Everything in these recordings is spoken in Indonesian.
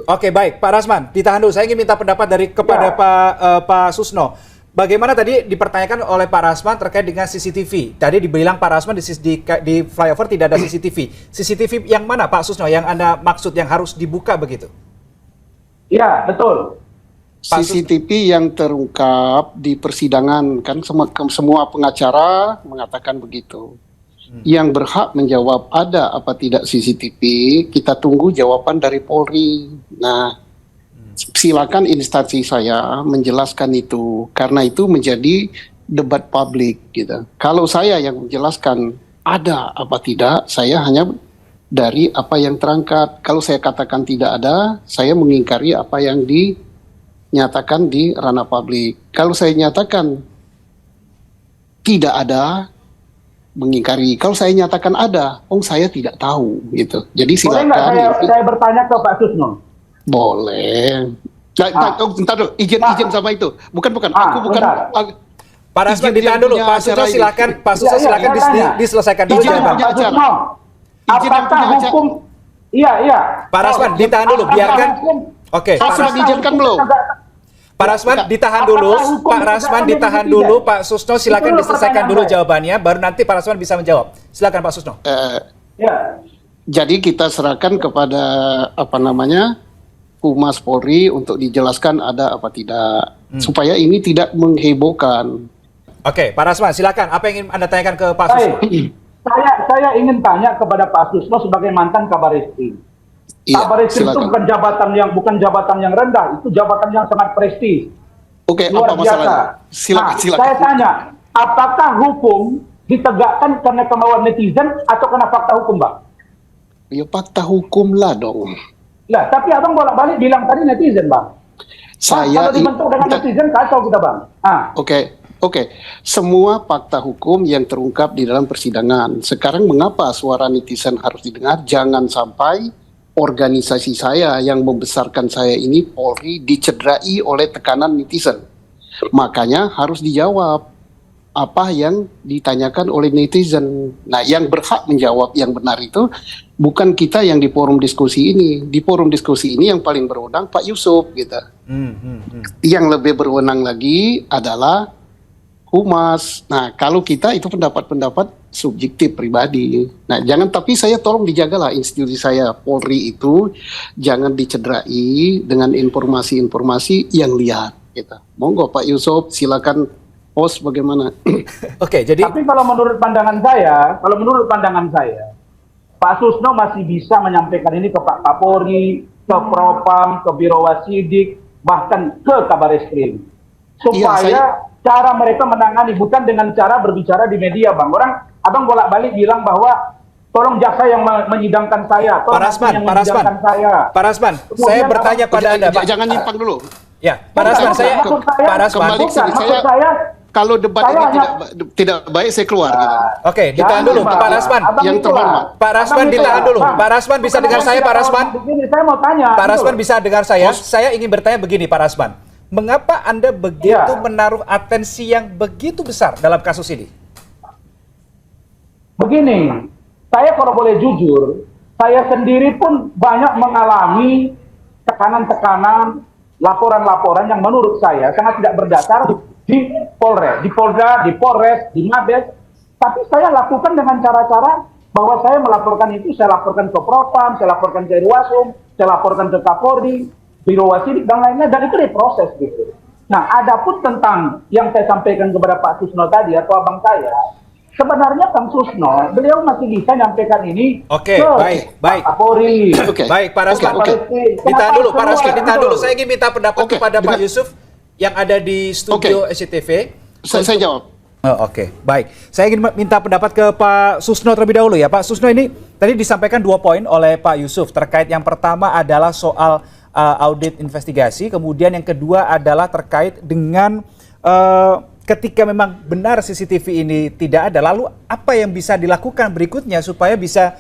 Oke, baik, Pak Rasman, ditahan dulu. Saya ingin minta pendapat kepada Pak Susno. Bagaimana tadi dipertanyakan oleh Pak Rasman terkait dengan CCTV? Tadi dibilang Pak Rasman di flyover tidak ada CCTV. CCTV yang mana, Pak Susno, yang Anda maksud yang harus dibuka begitu? Ya, betul. CCTV yang terungkap di persidangan, kan semua pengacara mengatakan begitu. Yang berhak menjawab ada apa tidak CCTV, kita tunggu jawaban dari Polri. Nah, silakan instansi saya menjelaskan itu, karena itu menjadi debat publik gitu. Kalau saya yang menjelaskan ada apa tidak, saya hanya dari apa yang terangkat. Kalau saya katakan tidak ada, saya mengingkari apa yang dinyatakan di ranah publik. Kalau saya nyatakan tidak ada, mengingkari. Kalau saya nyatakan ada, saya tidak tahu gitu. Jadi silakan. Boleh nggak saya bertanya ke Pak Susno? Boleh. Bentar dulu, izin sama itu. Bukan. Aku bukan. Pak Rasman ditahan dulu. Pak Susno silakan. Pak Susno silakan diselesaikan dulu. Pak Susno, apakah hukum? Iya. Pak Rasman ditahan dulu. Biarkan. Oke. Sudah diizinkan belum? Pak Rasman ditahan dulu, Pak Rasman ditahan dulu, Pak Susno silakan diselesaikan dulu jawabannya, baru nanti Pak Rasman bisa menjawab. Silakan Pak Susno. Ya. Jadi kita serahkan kepada Humas Polri untuk dijelaskan ada apa tidak, supaya ini tidak menghebohkan. Oke, Pak Rasman silakan. Apa yang ingin Anda tanyakan ke Pak Susno? Saya ingin tanya kepada Pak Susno sebagai mantan Kabar Eskrim. Kabar Eskrim itu bukan jabatan yang rendah, itu jabatan yang sangat prestis. Oke, luar apa masalahnya? Silakan. Silakan. Saya tanya, apakah hukum ditegakkan karena kemauan netizen atau karena fakta hukum, Bang? Ya fakta hukum lah dong. Lah, tapi abang bolak-balik bilang tadi netizen, Bang. Kalau dibentuk dengan netizen, kacau kita, Bang. Oke. Semua fakta hukum yang terungkap di dalam persidangan. Sekarang mengapa suara netizen harus didengar? Jangan sampai organisasi saya yang membesarkan saya ini, Polri, dicederai oleh tekanan netizen. Makanya harus dijawab apa yang ditanyakan oleh netizen. Nah, yang berhak menjawab yang benar itu bukan kita yang di forum diskusi ini. Di forum diskusi ini yang paling berwenang Pak Yusuf gitu. Yang lebih berwenang lagi adalah Humas. Nah, kalau kita itu pendapat-pendapat subjektif pribadi. Nah, tapi saya tolong dijagalah institusi saya Polri itu jangan dicederai dengan informasi-informasi yang liar. Gitu. Monggo Pak Yusuf, silakan host bagaimana? Oke, jadi. Tapi kalau menurut pandangan saya, Pak Susno masih bisa menyampaikan ini ke Pak Kapolri, ke Propam, ke Biro Wasidik, bahkan ke Kabar Eskrim. Supaya cara mereka menangani, bukan dengan cara berbicara di media, Bang. Abang bolak-balik bilang bahwa tolong jaksa yang menyidangkan saya, Pak Rasman, saya bertanya pada Anda, Pak. Jangan nyimpang dulu. Ya, Pak Rasman, kalau debat ini tidak baik, saya keluar. Gitu. Oke, ditahan dulu, Pak Rasman. Yang terhormat. Pak Rasman ditahan dulu. Pak Rasman bisa dengar saya, Pak Rasman? Saya mau tanya. Pak Rasman bisa dengar saya? Saya ingin bertanya begini, Pak Rasman. Mengapa Anda begitu menaruh atensi yang begitu besar dalam kasus ini? Begini, saya kalau boleh jujur, saya sendiri pun banyak mengalami tekanan-tekanan, laporan-laporan yang menurut saya sangat tidak berdasar di Polres, di Polda, di Polres, di Mabes. Tapi saya lakukan dengan cara-cara bahwa saya melaporkan itu, saya laporkan ke Propam, saya laporkan ke Irwasum, saya laporkan ke Kapolri, Biro Wasidik dan lainnya, dan itu diproses gitu. Nah, adapun tentang yang saya sampaikan kepada Pak Susno tadi atau abang saya, sebenarnya Kang Susno, beliau masih bisa nyampaikan ini ke Pak Kapolri. Baik, Pak Rasman. Ditahan dulu, Pak Rasman, ditahan dulu. Saya ingin minta pendapat kepada Pak Yusuf yang ada di studio SCTV. Saya jawab. Baik. Saya ingin minta pendapat ke Pak Susno terlebih dahulu ya. Pak Susno, ini tadi disampaikan 2 poin oleh Pak Yusuf terkait yang pertama adalah soal audit investigasi, kemudian yang kedua adalah terkait dengan ketika memang benar CCTV ini tidak ada, lalu apa yang bisa dilakukan berikutnya supaya bisa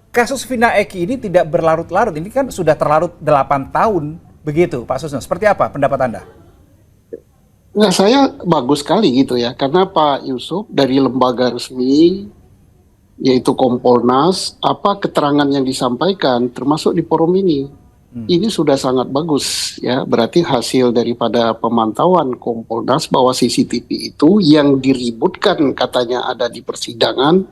kasus Vina Eki ini tidak berlarut-larut? Ini kan sudah terlarut 8 tahun begitu, Pak Susno. Seperti apa pendapat Anda? Nah, saya bagus sekali gitu ya, karena Pak Yusuf dari lembaga resmi yaitu Kompolnas, apa keterangan yang disampaikan termasuk di forum ini. Ini sudah sangat bagus ya. Berarti hasil daripada pemantauan Kompolnas bahwa CCTV itu yang diributkan katanya ada di persidangan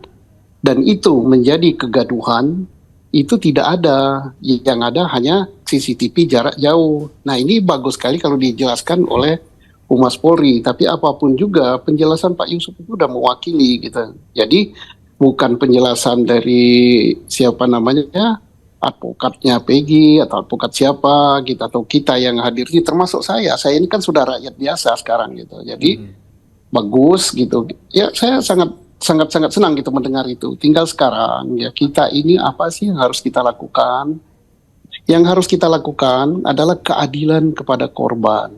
dan itu menjadi kegaduhan, itu tidak ada. Yang ada hanya CCTV jarak jauh. Nah, ini bagus sekali kalau dijelaskan oleh Humas Polri. Tapi apapun juga penjelasan Pak Yusuf itu sudah mewakili gitu. Jadi bukan penjelasan dari siapa namanya, advokatnya Peggy atau advokat siapa gitu, atau kita yang hadir ini, termasuk saya ini kan sudah rakyat biasa sekarang gitu. Jadi bagus gitu ya, saya sangat senang gitu mendengar itu. Tinggal sekarang ya, kita ini apa sih yang harus kita lakukan? Yang harus kita lakukan adalah keadilan kepada korban.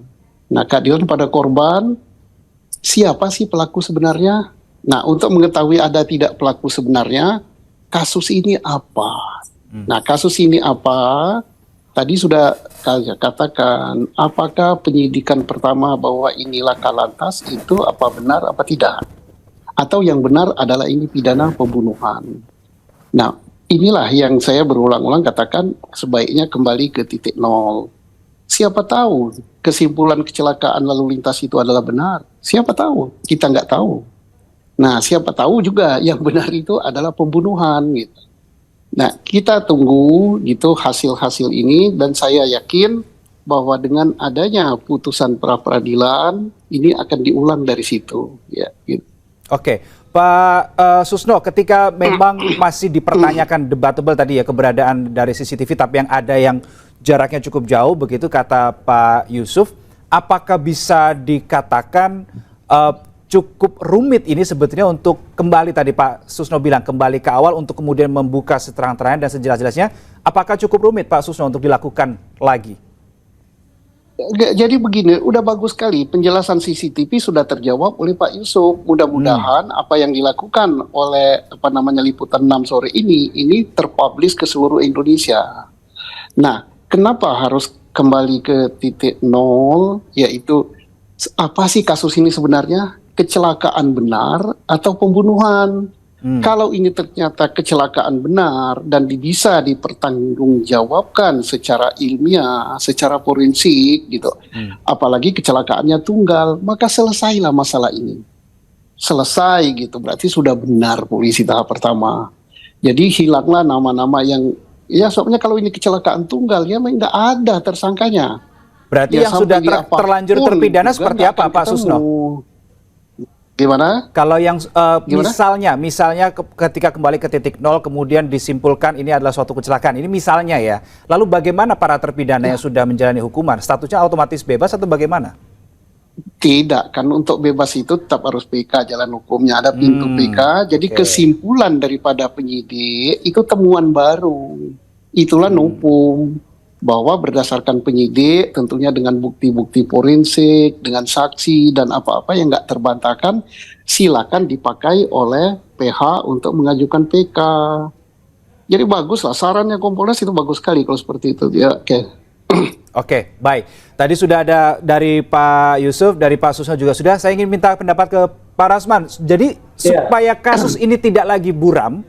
Nah, keadilan kepada korban, siapa sih pelaku sebenarnya? Nah, untuk mengetahui ada tidak pelaku sebenarnya, kasus ini apa? Nah, kasus ini apa? Tadi sudah saya katakan, apakah penyidikan pertama bahwa ini laka lantas itu apa benar apa tidak? Atau yang benar adalah ini pidana pembunuhan. Nah, inilah yang saya berulang-ulang katakan sebaiknya kembali ke titik nol. Siapa tahu kesimpulan kecelakaan lalu lintas itu adalah benar? Siapa tahu? Kita nggak tahu. Nah, siapa tahu juga yang benar itu adalah pembunuhan gitu. Nah, kita tunggu gitu hasil-hasil ini, dan saya yakin bahwa dengan adanya putusan pra-peradilan ini akan diulang dari situ ya gitu. Oke, Pak Susno, ketika memang masih dipertanyakan debatable tadi ya keberadaan dari CCTV, tapi yang ada yang jaraknya cukup jauh begitu kata Pak Yusuf, apakah bisa dikatakan cukup rumit ini sebetulnya untuk kembali, tadi Pak Susno bilang kembali ke awal untuk kemudian membuka seterang-terangnya dan sejelas-jelasnya, apakah cukup rumit Pak Susno untuk dilakukan lagi? Jadi begini, udah bagus sekali penjelasan CCTV sudah terjawab oleh Pak Yusuf. Mudah-mudahan apa yang dilakukan oleh Liputan 6 sore ini terpublish ke seluruh Indonesia. Nah, kenapa harus kembali ke titik nol, yaitu apa sih kasus ini sebenarnya? Kecelakaan benar atau pembunuhan? Kalau ini ternyata kecelakaan benar dan bisa dipertanggungjawabkan secara ilmiah, secara forensik gitu, apalagi kecelakaannya tunggal, maka selesailah masalah ini. Selesai gitu, berarti sudah benar polisi tahap pertama. Jadi hilanglah nama-nama yang, ya soalnya kalau ini kecelakaan tunggal ya nggak ada tersangkanya. Berarti Ya, yang sudah sampai terlanjur terpidana seperti apa Pak Susno? Gimana? Kalau yang misalnya ketika kembali ke titik nol kemudian disimpulkan ini adalah suatu kecelakaan, ini misalnya ya. Lalu bagaimana para terpidana yang sudah menjalani hukuman? Statusnya otomatis bebas atau bagaimana? Tidak, kan untuk bebas itu tetap harus PK, jalan hukumnya ada pintu PK. Jadi kesimpulan daripada penyidik itu temuan baru. Itulah nopum. Bahwa berdasarkan penyidik tentunya dengan bukti-bukti forensik, dengan saksi dan apa-apa yang nggak terbantahkan, silakan dipakai oleh PH untuk mengajukan PK. Jadi bagus lah, sarannya Kompolnas itu bagus sekali kalau seperti itu. Ya, Oke, baik. Tadi sudah ada dari Pak Yusuf, dari Pak Susno juga sudah. Saya ingin minta pendapat ke Pak Rasman. Jadi supaya kasus ini tidak lagi buram,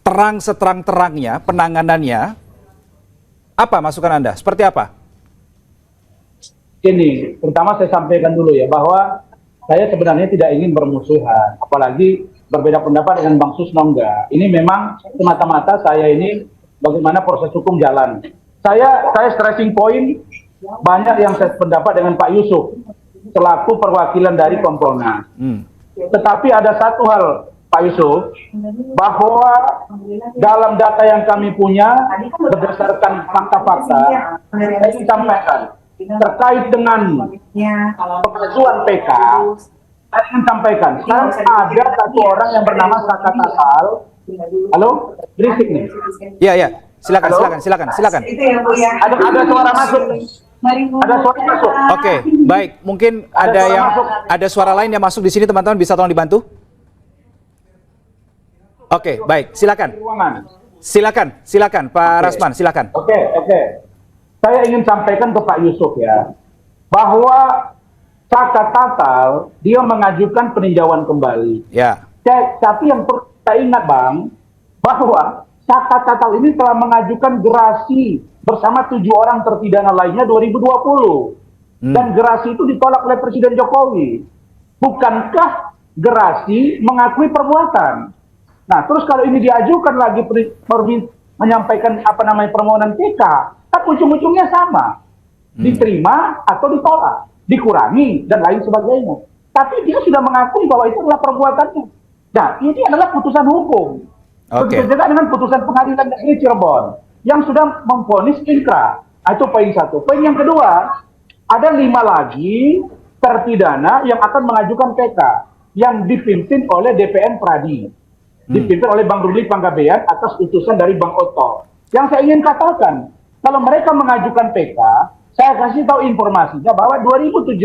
terang seterang-terangnya penanganannya, apa masukan Anda? Seperti apa? Ini, pertama saya sampaikan dulu ya, bahwa saya sebenarnya tidak ingin bermusuhan, apalagi berbeda pendapat dengan Bang Susno enggak. Ini memang semata-mata saya ini bagaimana proses hukum jalan. Saya stressing point banyak yang saya pendapat dengan Pak Yusuf selaku perwakilan dari Kompolnas. Tetapi ada satu hal Pak Yusuf, bahwa dalam data yang kami punya berdasarkan fakta-fakta, saya ingin sampaikan terkait dengan pengajuan PK, saya ingin sampaikan sekarang ada satu orang yang bernama Saka Tatal. Halo, berisik nih. Iya, silakan. Ada suara masuk. Ada suara masuk. Oke, baik. Mungkin ada suara lain yang masuk di sini, teman-teman bisa tolong dibantu. Oke, baik, silakan. Silakan, Pak Rasman, silakan. Oke. Saya ingin sampaikan ke Pak Yusuf ya, bahwa Saka Tatal dia mengajukan peninjauan kembali. Ya. Tapi yang perlu kita ingat Bang, bahwa Saka Tatal ini telah mengajukan gerasi bersama 7 orang terpidana lainnya 2020. Dan gerasi itu ditolak oleh Presiden Jokowi. Bukankah gerasi mengakui perbuatan? Nah, terus kalau ini diajukan lagi menyampaikan permohonan PK, kan ujung-ujungnya sama. Diterima atau ditolak, dikurangi dan lain sebagainya. Tapi dia sudah mengakui bahwa itu adalah perbuatannya. Nah, ini adalah putusan hukum. Begitu juga dengan putusan pengadilan negeri Cirebon yang sudah memvonis inkrah. Itu poin satu. Poin yang kedua, ada 5 lagi terpidana yang akan mengajukan PK yang dipimpin oleh DPN Pradi, dipimpin oleh Bang Ruli Panggabean atas utusan dari Bang Oto. Yang saya ingin katakan, kalau mereka mengajukan PK, saya kasih tahu informasinya bahwa 2017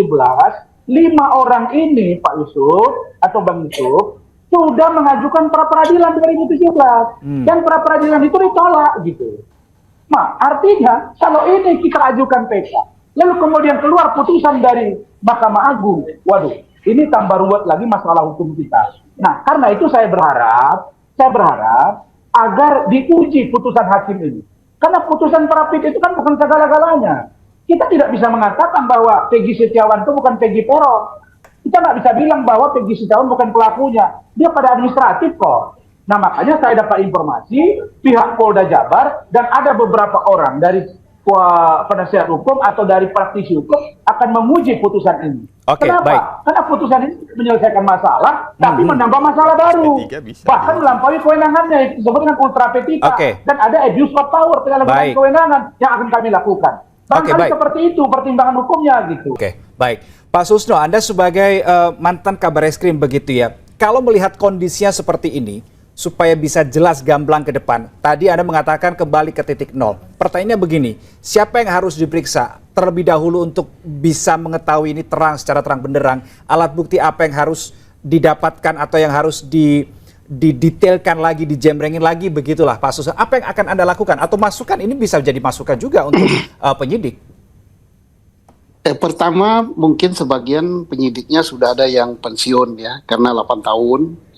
5 orang ini Pak Yusuf atau Bang Yusuf sudah mengajukan pra peradilan 2017 dan pra peradilan itu ditolak gitu. Nah, artinya kalau ini kita ajukan PK, lalu kemudian keluar putusan dari Mahkamah Agung, waduh, ini tambah ruwet lagi masalah hukum kita. Nah, karena itu saya berharap agar diuji putusan hakim ini. Karena putusan Prapit itu kan bukan segala-galanya. Kita tidak bisa mengatakan bahwa Peggy Setiawan itu bukan Peggy Peron. Kita nggak bisa bilang bahwa Peggy Setiawan bukan pelakunya. Dia pada administratif kok. Nah, makanya saya dapat informasi pihak Polda Jabar dan ada beberapa orang dari penasihat hukum atau dari praktisi hukum akan memuji putusan ini. Kenapa? Baik. Karena putusan ini menyelesaikan masalah, tapi menambah masalah baru. Bahkan melampaui kewenangannya, itu disebut dengan ultra petita. Dan ada abuse of power, penyalahgunaan kewenangan yang akan kami lakukan. Barangkali seperti itu pertimbangan hukumnya gitu. Baik. Pak Susno, Anda sebagai mantan Kabar Eskrim begitu ya, kalau melihat kondisinya seperti ini, supaya bisa jelas gamblang ke depan. Tadi Anda mengatakan kembali ke titik nol. Pertanyaannya begini, siapa yang harus diperiksa terlebih dahulu untuk bisa mengetahui ini secara terang benderang, alat bukti apa yang harus didapatkan atau yang harus didetailkan lagi, dijembrengin lagi, begitulah Pak Susno. Apa yang akan Anda lakukan? Atau masukan ini bisa jadi masukan juga untuk penyidik? Pertama, mungkin sebagian penyidiknya sudah ada yang pensiun ya, karena 8 tahun.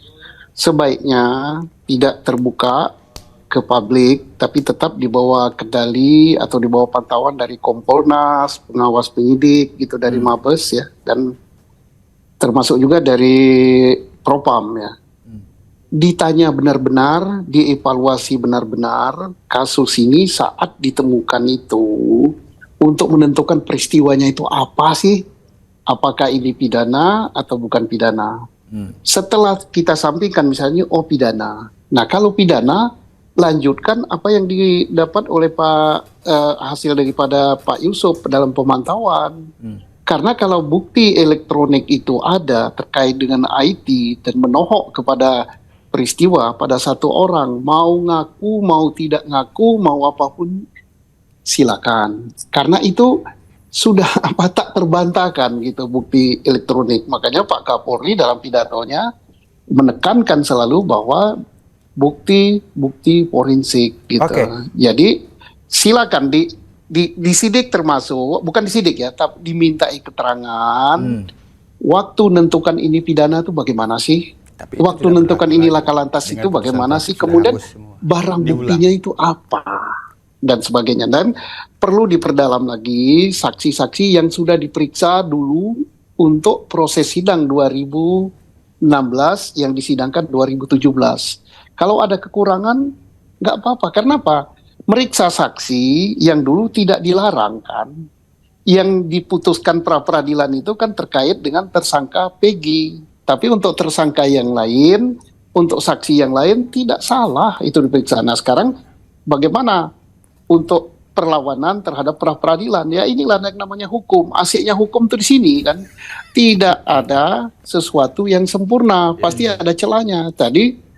Sebaiknya tidak terbuka ke publik, tapi tetap di bawah kendali atau di bawah pantauan dari Kompolnas, pengawas penyidik gitu, dari Mabes ya, dan termasuk juga dari Propam ya. Ditanya benar-benar, dievaluasi benar-benar kasus ini saat ditemukan itu untuk menentukan peristiwanya itu apa sih? Apakah ini pidana atau bukan pidana? Setelah kita sampaikan misalnya pidana. Nah, kalau pidana lanjutkan apa yang didapat oleh hasil daripada Pak Yusuf dalam pemantauan. Karena kalau bukti elektronik itu ada terkait dengan IT dan menohok kepada peristiwa pada satu orang, mau ngaku, mau tidak ngaku, mau apapun silakan. Karena itu sudah tak terbantahkan gitu bukti elektronik. Makanya Pak Kapolri dalam pidatonya menekankan selalu bahwa bukti forensik gitu. Jadi silakan disidik, termasuk bukan disidik ya, tapi dimintai keterangan. Waktu menentukan ini pidana itu bagaimana sih? Waktu menentukan ini laka lantas itu bagaimana sih? Kemudian barang buktinya itu apa? Dan sebagainya. Dan perlu diperdalam lagi saksi-saksi yang sudah diperiksa dulu untuk proses sidang 2016 yang disidangkan 2017. Kalau ada kekurangan, nggak apa-apa. Karena apa? Meriksa saksi yang dulu tidak dilarang kan. Yang diputuskan pra-peradilan itu kan terkait dengan tersangka Peggy. Tapi untuk tersangka yang lain, untuk saksi yang lain tidak salah itu diperiksa. Nah, sekarang bagaimana untuk perlawanan terhadap pra-peradilan? Ya inilah yang namanya hukum. Asiknya hukum itu di sini kan. Tidak ada sesuatu yang sempurna, pasti ada celahnya. Tadi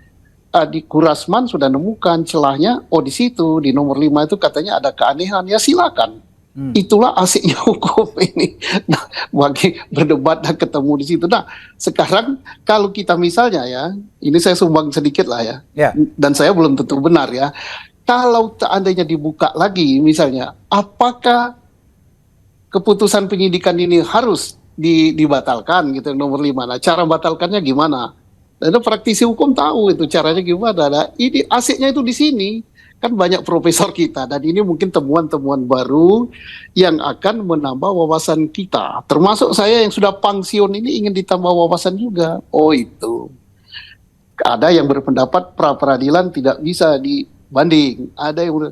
di Kurasman sudah nemukan celahnya. Di situ di nomor 5 itu katanya ada keanehan. Ya silakan. Itulah asiknya hukum ini. Nah, bagi berdebat dan ketemu di situ. Nah, sekarang kalau kita misalnya ya, ini saya sumbang sedikit lah ya. Dan saya belum tentu benar ya. Kalau seandainya dibuka lagi misalnya, apakah keputusan penyidikan ini harus dibatalkan gitu nomor 5. Nah, cara batalkannya gimana? Dan praktisi hukum tahu itu caranya gimana. Nah, ini asiknya itu di sini. Kan banyak profesor kita, dan ini mungkin temuan-temuan baru yang akan menambah wawasan kita. Termasuk saya yang sudah pensiun ini ingin ditambah wawasan juga. Oh itu. Ada yang berpendapat pra-peradilan tidak bisa dibanding. Ada yang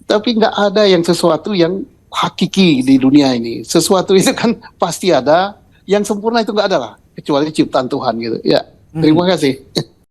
tapi nggak ada yang sesuatu yang hakiki di dunia ini. Sesuatu itu kan pasti ada, yang sempurna itu nggak ada lah, kecuali ciptaan Tuhan gitu. Ya, terima kasih.